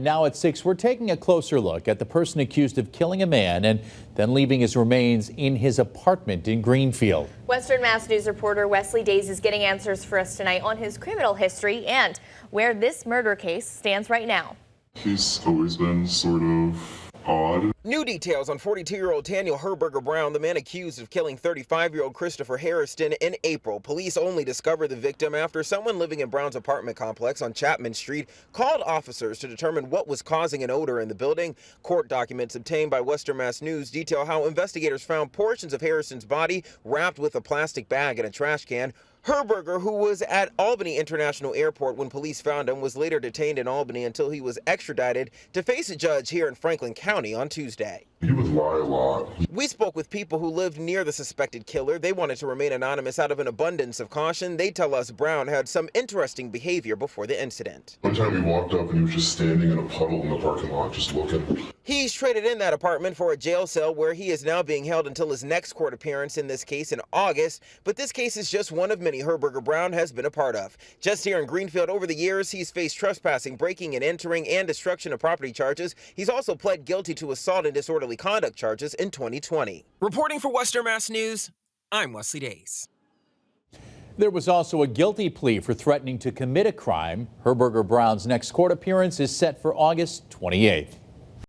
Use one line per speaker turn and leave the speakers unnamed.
Now at 6, we're taking a closer look at the person accused of killing a man and then leaving his remains in his apartment in Greenfield.
Western Mass News reporter Wesley Days is getting answers for us tonight on his criminal history and where this murder case stands right now.
He's always been sort of odd.
New details on 42-year-old Daniel Herberger Brown, the man accused of killing 35-year-old Christopher Harrison in April. Police only discovered the victim after someone living in Brown's apartment complex on Chapman Street called officers to determine what was causing an odor in the building. Court documents obtained by Western Mass News detail how investigators found portions of Harrison's body wrapped with a plastic bag in a trash can. Herberger, who was at Albany International Airport when police found him, was later detained in Albany until he was extradited to face a judge here in Franklin County on Tuesday.
He would lie a lot.
We spoke with people who lived near the suspected killer. They wanted to remain anonymous out of an abundance of caution. They tell us Brown had some interesting behavior before the incident.
One time he walked up and he was just standing in a puddle in the parking lot, just looking.
He's traded in that apartment for a jail cell where he is now being held until his next court appearance in this case in August. But this case is just one of many Herberger Brown has been a part of. Just here in Greenfield, over the years, he's faced trespassing, breaking and entering, and destruction of property charges. He's also pled guilty to assault and disorderly conduct charges in 2020. Reporting for Western Mass News, I'm Wesley Days.
There was also a guilty plea for threatening to commit a crime. Herberger Brown's next court appearance is set for August 28th.